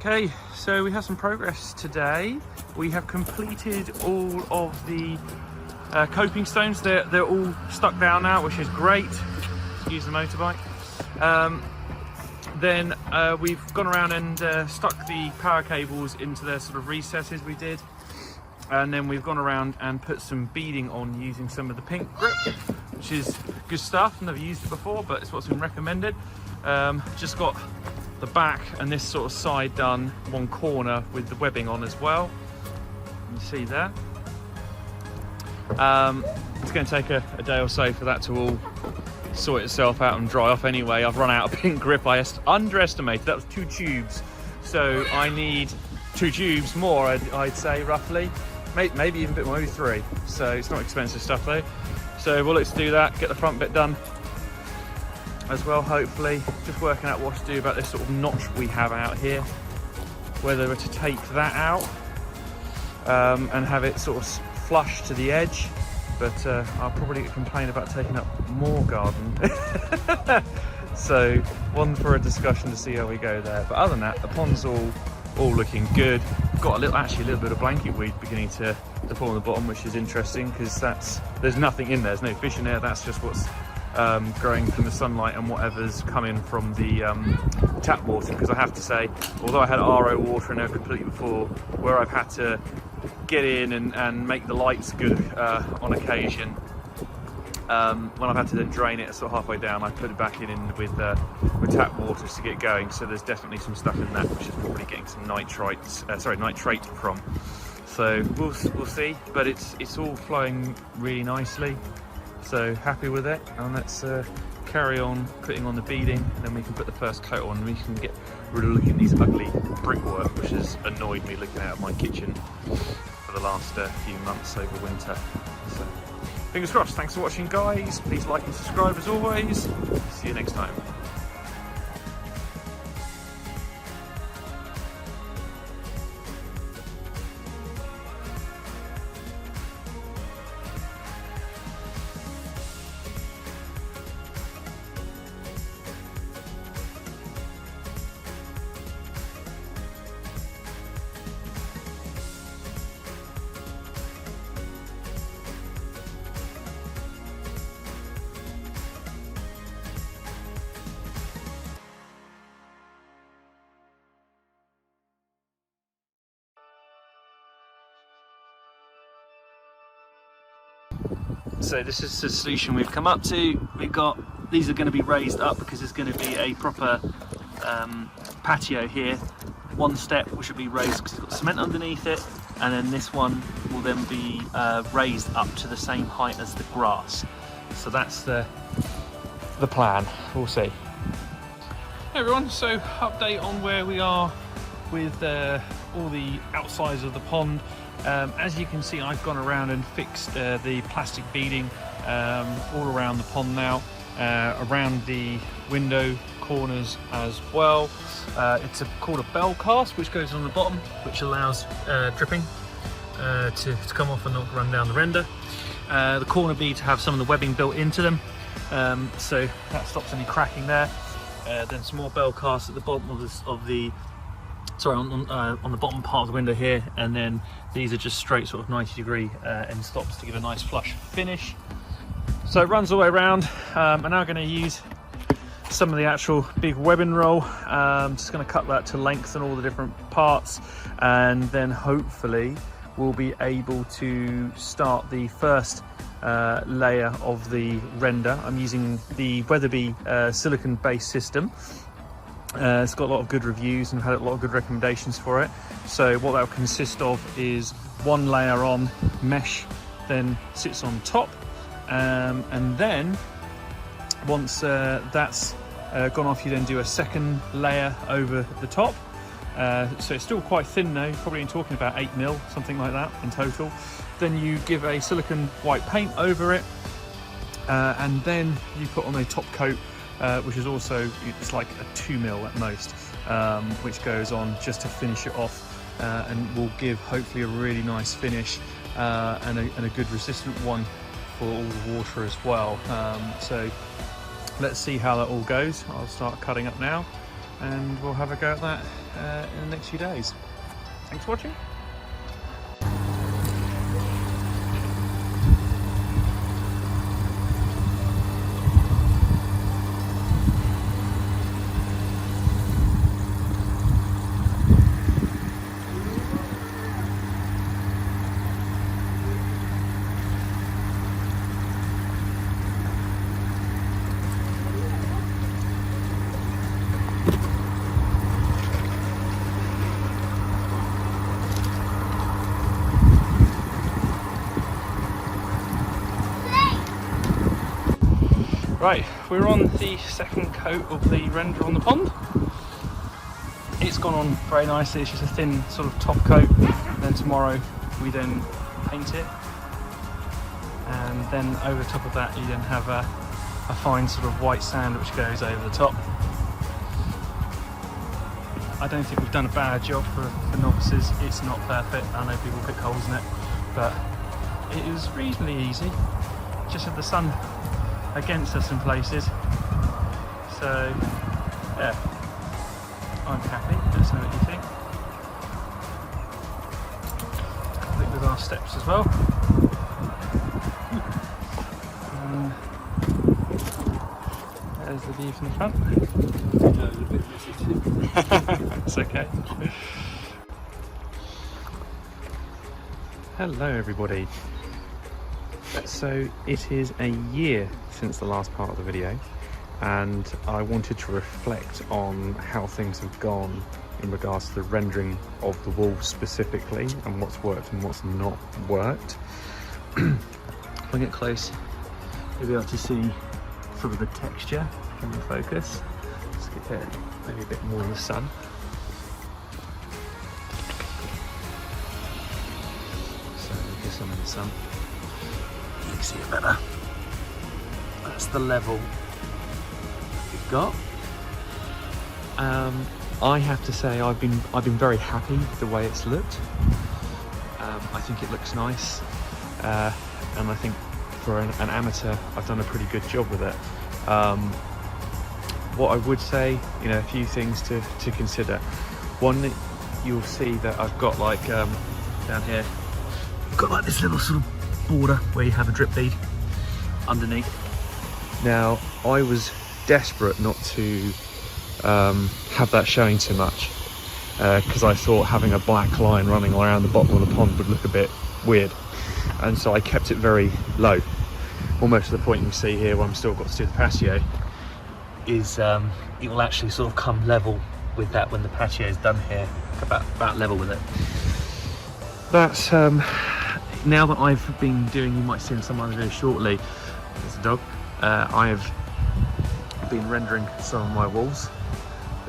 Okay, so we have some progress today. We have completed all of the coping stones. They're all stuck down now, which is great. Excuse the motorbike. Then we've gone around and stuck the power cables into their sort of recesses we did. And then we've gone around and put some beading on using some of the pink grip, which is good stuff. Never used it before, but it's what's been recommended. Just got the back and this sort of side done, one corner with the webbing on as well. You see there. It's going to take a day or so for that to all sort itself out and dry off anyway. I've run out of pink grip. I underestimated. That was 2 tubes. So I need 2 tubes more, I'd say, roughly. Maybe even a bit more, maybe 3. So it's not expensive stuff though. So we'll let's do that, get the front bit done as well, hopefully. Just working out what to do about this sort of notch we have out here. Whether to take that out and have it sort of flush to the edge. But I'll probably complain about taking up more garden. So one for a discussion to see how we go there. But other than that, the pond's all looking good. Got actually a little bit of blanket weed beginning to form on the bottom, which is interesting because there's nothing in there. There's no fish in there. That's just what's growing from the sunlight and whatever's coming from the tap water. Because I have to say, although I had RO water in there completely before, where I've had to get in and make the lights good on occasion, when I've had to then drain it sort of halfway down, I put it back in with tap water to get going. So there's definitely some stuff in that which is probably getting some nitrate from. So we'll see, but it's all flowing really nicely. So happy with it, and let's carry on putting on the beading, and then we can put the first coat on and we can get rid of looking at these ugly brickwork which has annoyed me looking out of my kitchen for the last few months over winter. So fingers crossed. Thanks for watching, guys. Please like and subscribe as always. See you next time. So this is the solution we've come up to. These are going to be raised up because there's going to be a proper patio here. One step which will be raised because it's got cement underneath it, and then this one will then be raised up to the same height as the grass. So that's the plan. We'll see. Hey everyone, so update on where we are with all the outsides of the pond. As you can see, I've gone around and fixed the plastic beading all around the pond now, around the window corners as well. It's called a bell cast, which goes on the bottom, which allows dripping to come off and not run down the render. The corner beads have some of the webbing built into them, so that stops any cracking there. Then some more bell casts at the bottom on the bottom part of the window here, and then these are just straight sort of 90-degree end stops to give a nice flush finish. So it runs all the way around. I'm now going to use some of the actual big webbing roll. Just going to cut that to lengthen all the different parts, and then hopefully we'll be able to start the first layer of the render. I'm using the Weatherby silicon based system. It's got a lot of good reviews and had a lot of good recommendations for it. So what that will consist of is one layer on mesh, then sits on top, and then once that's gone off, you then do a second layer over the top. So it's still quite thin now, probably talking about 8mm, something like that in total. Then you give a silicone white paint over it, and then you put on a top coat, which is also, it's like a 2mm at most, which goes on just to finish it off, and will give hopefully a really nice finish, and a good resistant one for all the water as well. So let's see how that all goes. I'll start cutting up now, and we'll have a go at that in the next few days. Thanks for watching. Right, we're on the second coat of the render on the pond. It's gone on very nicely, it's just a thin sort of top coat. Then tomorrow we then paint it. And then over the top of that you then have a fine sort of white sand which goes over the top. I don't think we've done a bad job for novices. It's not perfect, I know people pick holes in it, but it was reasonably easy. Just had the sun against us in places, so yeah, I'm happy. Let us know what you think. Complete with our steps as well. There's the view from the front. Yeah, a bit messy too. It's okay. Hello everybody. So it is a year since the last part of the video, and I wanted to reflect on how things have gone in regards to the rendering of the walls specifically, and what's worked and what's not worked. If I get close, you'll be able to see sort of the texture in the focus. Let's get there, maybe a bit more in the sun. So here's some in the sun. You can see it better. That's the level we've got. I have to say I've been very happy with the way it's looked. I think it looks nice, and I think for an amateur I've done a pretty good job with it. What I would say, you know, a few things to consider. One, you'll see that I've got like down here, I've got like this little sort of border where you have a drip bead underneath. Now I was desperate not to have that showing too much, because I thought having a black line running around the bottom of the pond would look a bit weird, and so I kept it very low, almost to the point you can see here where I'm still got to do the patio, is it will actually sort of come level with that when the patio is done here, about level with it. That's now that I've been doing, you might see in some other video shortly, there's a dog, I have been rendering some of my walls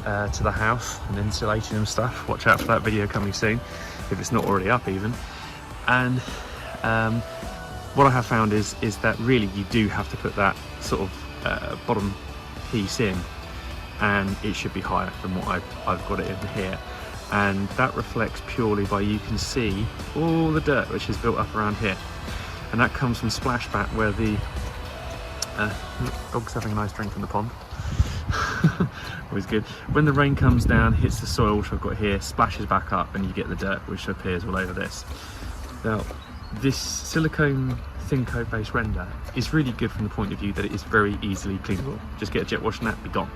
to the house and insulating and stuff. Watch out for that video coming soon, if it's not already up even. And what I have found is that really you do have to put that sort of bottom piece in, and it should be higher than what I've got it in here. And that reflects purely by, you can see all the dirt which is built up around here, and that comes from splashback where the dog's having a nice drink from the pond. Always good. When the rain comes down, hits the soil which I've got here, splashes back up, and you get the dirt which appears all over this. Now this silicone thin coat based render is really good from the point of view that it is very easily cleanable. Just get a jet wash and that be gone.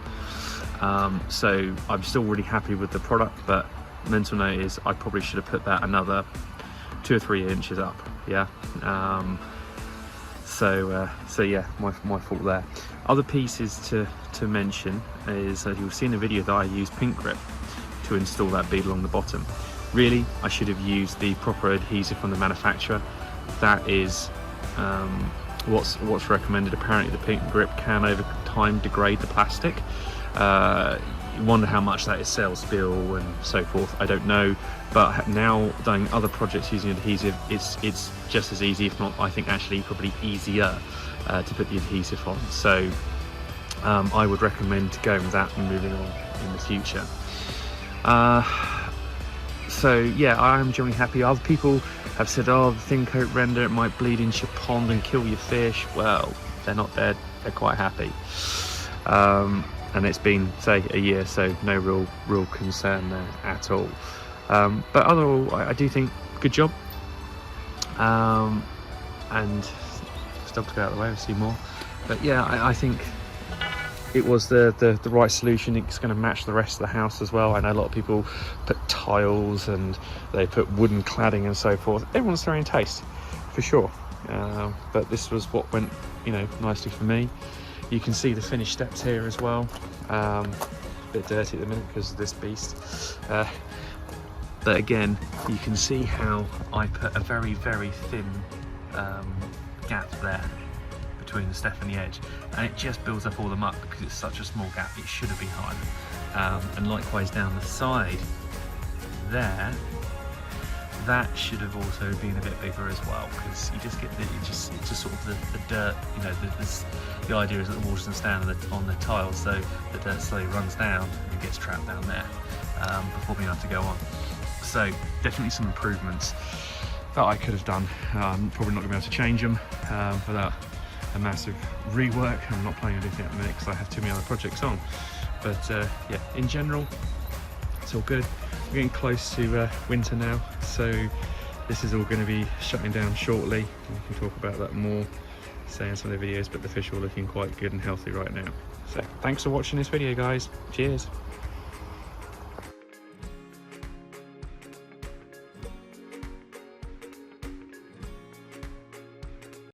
So I'm still really happy with the product, but mental note is I probably should have put that another 2 or 3 inches up. Yeah. So yeah, my fault there. Other pieces to mention is that you'll see in the video that I used pink grip to install that bead along the bottom. Really, I should have used the proper adhesive from the manufacturer. That is what's recommended. Apparently the pink grip can over time degrade the plastic. You wonder how much that is sales spill and so forth. I don't know, but now doing other projects using adhesive, it's just as easy, if not I think actually probably easier to put the adhesive on. So I would recommend going with that and moving on in the future. So yeah, I am generally happy. Other people have said, oh, the thin coat render, it might bleed into your pond and kill your fish. Well, they're not dead, they're quite happy. and it's been, say, a year, so no real concern there at all. But overall, I do think good job. And stuff to go out of the way, we'll see more. But yeah, I think it was the right solution. It's going to match the rest of the house as well. I know a lot of people put tiles and they put wooden cladding and so forth. Everyone's their own taste, for sure. But this was what went, you know, nicely for me. You can see the finished steps here as well. A bit dirty at the minute because of this beast. But again, you can see how I put a very, very thin gap there between the step and the edge, and it just builds up all the muck because it's such a small gap. It should have been higher. And likewise down the side there, that should have also been a bit bigger as well, because you just get it's just sort of the dirt, you know, the idea is that the water's going to stand on the tiles, so the dirt slowly runs down and gets trapped down there before being able to go on. So definitely some improvements that I could have done. I'm probably not going to be able to change them without a massive rework. I'm not planning on doing it at the minute because I have too many other projects on. But yeah, in general, it's all good. We're getting close to winter now, so this is all going to be shutting down shortly. We can talk about that more, say, in some of the videos, but the fish are looking quite good and healthy right now. So thanks for watching this video, guys. Cheers.